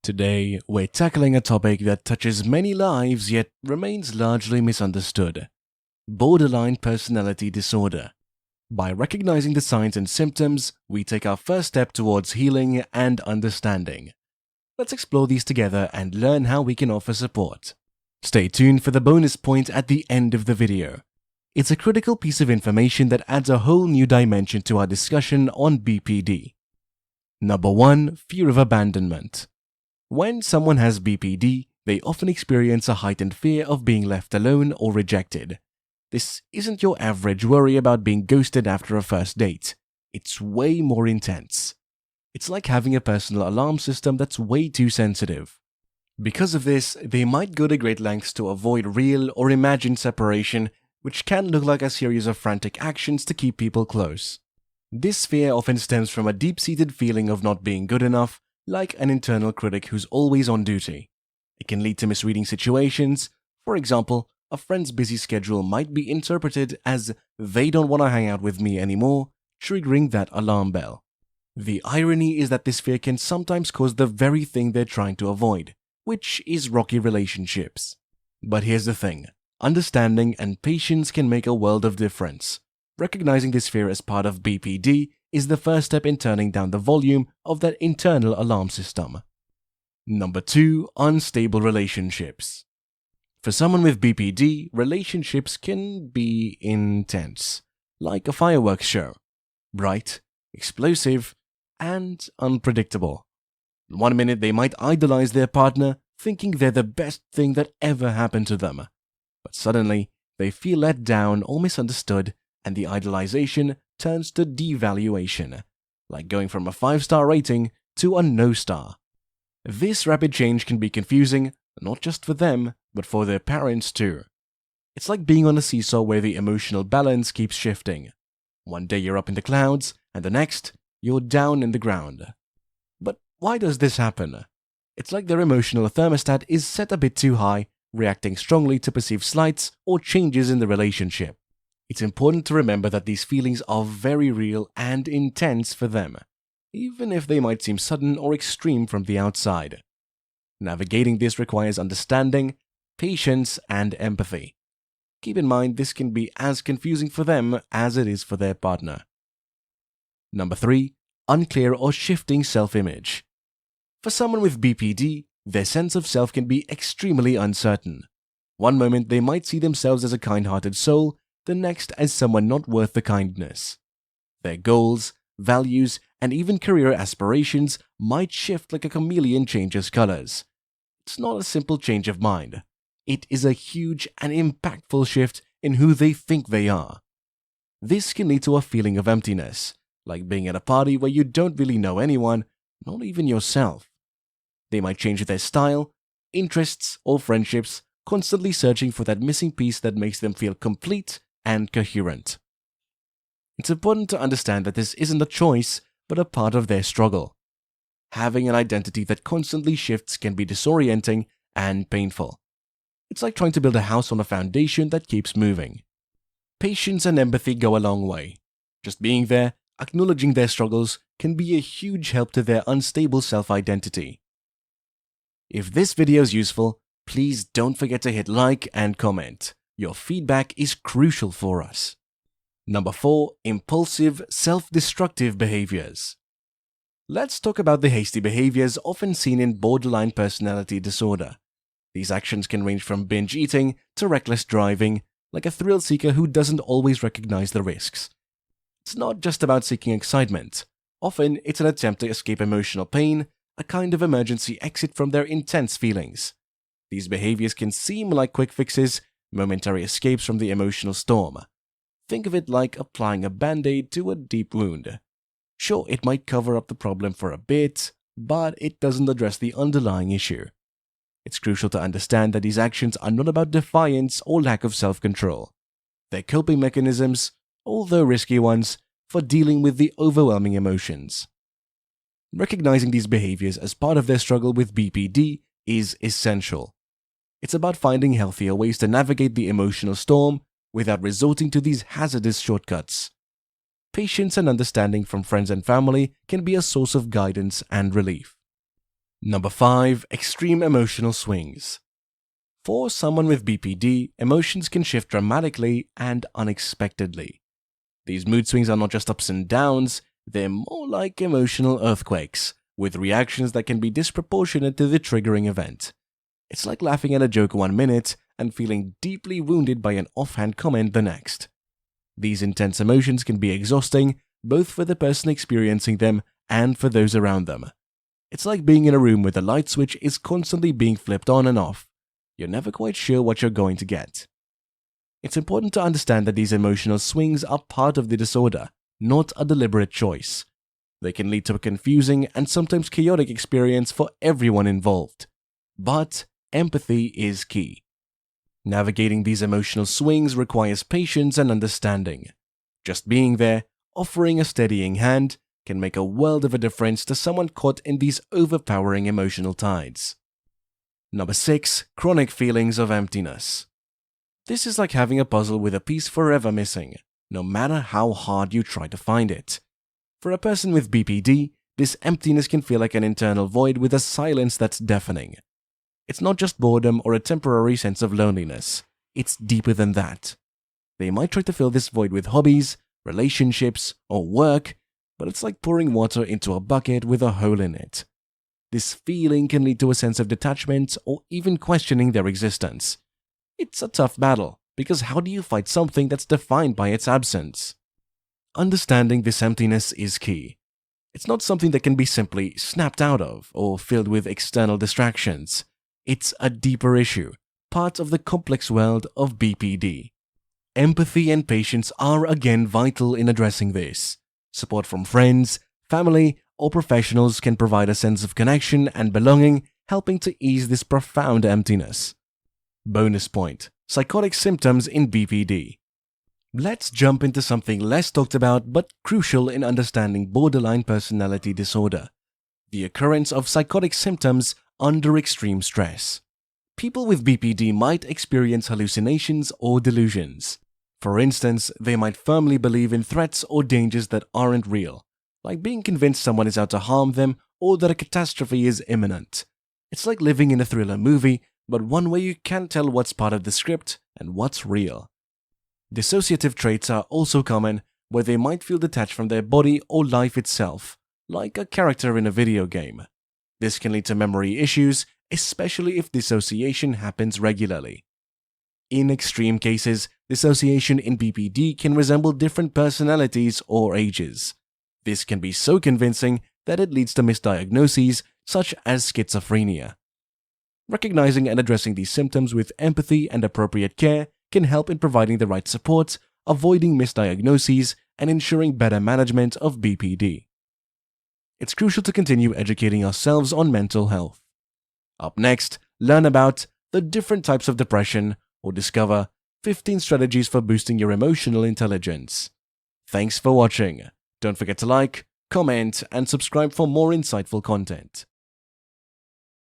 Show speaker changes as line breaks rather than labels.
Today, we're tackling a topic that touches many lives yet remains largely misunderstood: borderline personality disorder. By recognizing the signs and symptoms, we take our first step towards healing and understanding. Let's explore these together and learn how we can offer support. Stay tuned for the bonus point at the end of the video. It's a critical piece of information that adds a whole new dimension to our discussion on BPD. Number 1. Fear of abandonment. When someone has BPD, they often experience a heightened fear of being left alone or rejected. This isn't your average worry about being ghosted after a first date. It's way more intense. It's like having a personal alarm system that's way too sensitive. Because of this, they might go to great lengths to avoid real or imagined separation, which can look like a series of frantic actions to keep people close. This fear often stems from a deep-seated feeling of not being good enough, like an internal critic who's always on duty. It can lead to misreading situations. For example, a friend's busy schedule might be interpreted as they don't want to hang out with me anymore, triggering that alarm bell. The irony is that this fear can sometimes cause the very thing they're trying to avoid, which is rocky relationships. But here's the thing: understanding and patience can make a world of difference. Recognizing this fear as part of BPD is the first step in turning down the volume of that internal alarm system. Number 2. Unstable relationships. For someone with BPD, relationships can be intense, like a fireworks show. Bright, explosive, and unpredictable. One minute they might idolize their partner, thinking they're the best thing that ever happened to them. But suddenly, they feel let down or misunderstood, and the idolization turns to devaluation, like going from a 5-star rating to a no-star. This rapid change can be confusing, not just for them, but for their parents too. It's like being on a seesaw where the emotional balance keeps shifting. One day you're up in the clouds, and the next, you're down in the ground. But why does this happen? It's like their emotional thermostat is set a bit too high, reacting strongly to perceived slights or changes in the relationship. It's important to remember that these feelings are very real and intense for them, even if they might seem sudden or extreme from the outside. Navigating this requires understanding, patience, and empathy. Keep in mind this can be as confusing for them as it is for their partner. Number 3. Unclear or shifting self-image. For someone with BPD, their sense of self can be extremely uncertain. One moment they might see themselves as a kind-hearted soul, the next as someone not worth the kindness. Their goals, values, and even career aspirations might shift like a chameleon changes colors. It's not a simple change of mind. It is a huge and impactful shift in who they think they are. This can lead to a feeling of emptiness, like being at a party where you don't really know anyone, not even yourself. They might change their style, interests, or friendships, constantly searching for that missing piece that makes them feel complete and coherent. It's important to understand that this isn't a choice, but a part of their struggle. Having an identity that constantly shifts can be disorienting and painful. It's like trying to build a house on a foundation that keeps moving. Patience and empathy go a long way. Just being there, acknowledging their struggles, can be a huge help to their unstable self-identity. If this video is useful, please don't forget to hit like and comment. Your feedback is crucial for us. Number 4. Impulsive, self-destructive behaviors. Let's talk about the hasty behaviors often seen in borderline personality disorder. These actions can range from binge eating to reckless driving, like a thrill seeker who doesn't always recognize the risks. It's not just about seeking excitement. Often, it's an attempt to escape emotional pain, a kind of emergency exit from their intense feelings. These behaviors can seem like quick fixes, momentary escapes from the emotional storm. Think of it like applying a band-aid to a deep wound. Sure, it might cover up the problem for a bit, but it doesn't address the underlying issue. It's crucial to understand that these actions are not about defiance or lack of self-control. They're coping mechanisms, although risky ones, for dealing with the overwhelming emotions. Recognizing these behaviors as part of their struggle with BPD is essential. It's about finding healthier ways to navigate the emotional storm without resorting to these hazardous shortcuts. Patience and understanding from friends and family can be a source of guidance and relief. Number 5. Extreme emotional swings. For someone with BPD, emotions can shift dramatically and unexpectedly. These mood swings are not just ups and downs, they're more like emotional earthquakes, with reactions that can be disproportionate to the triggering event. It's like laughing at a joke 1 minute and feeling deeply wounded by an offhand comment the next. These intense emotions can be exhausting, both for the person experiencing them and for those around them. It's like being in a room where the light switch is constantly being flipped on and off. You're never quite sure what you're going to get. It's important to understand that these emotional swings are part of the disorder, not a deliberate choice. They can lead to a confusing and sometimes chaotic experience for everyone involved. But empathy is key. Navigating these emotional swings requires patience and understanding. Just being there, offering a steadying hand, can make a world of a difference to someone caught in these overpowering emotional tides. Number 6. Chronic feelings of emptiness. This is like having a puzzle with a piece forever missing, no matter how hard you try to find it. For a person with BPD, this emptiness can feel like an internal void with a silence that's deafening. It's not just boredom or a temporary sense of loneliness. It's deeper than that. They might try to fill this void with hobbies, relationships, or work, but it's like pouring water into a bucket with a hole in it. This feeling can lead to a sense of detachment or even questioning their existence. It's a tough battle, because how do you fight something that's defined by its absence? Understanding this emptiness is key. It's not something that can be simply snapped out of or filled with external distractions. It's a deeper issue, part of the complex world of BPD. Empathy and patience are again vital in addressing this. Support from friends, family, or professionals can provide a sense of connection and belonging, helping to ease this profound emptiness. Bonus point: psychotic symptoms in BPD. Let's jump into something less talked about but crucial in understanding borderline personality disorder: the occurrence of psychotic symptoms under extreme stress. People with BPD might experience hallucinations or delusions. For instance, they might firmly believe in threats or dangers that aren't real, like being convinced someone is out to harm them or that a catastrophe is imminent. It's like living in a thriller movie, but one where you can't tell what's part of the script and what's real. Dissociative traits are also common, where they might feel detached from their body or life itself, like a character in a video game. This can lead to memory issues, especially if dissociation happens regularly. In extreme cases, dissociation in BPD can resemble different personalities or ages. This can be so convincing that it leads to misdiagnoses such as schizophrenia. Recognizing and addressing these symptoms with empathy and appropriate care can help in providing the right support, avoiding misdiagnoses, and ensuring better management of BPD. It's crucial to continue educating ourselves on mental health. Up next, learn about the different types of depression or discover 15 strategies for boosting your emotional intelligence. Thanks for watching. Don't forget to like, comment, and subscribe for more insightful content.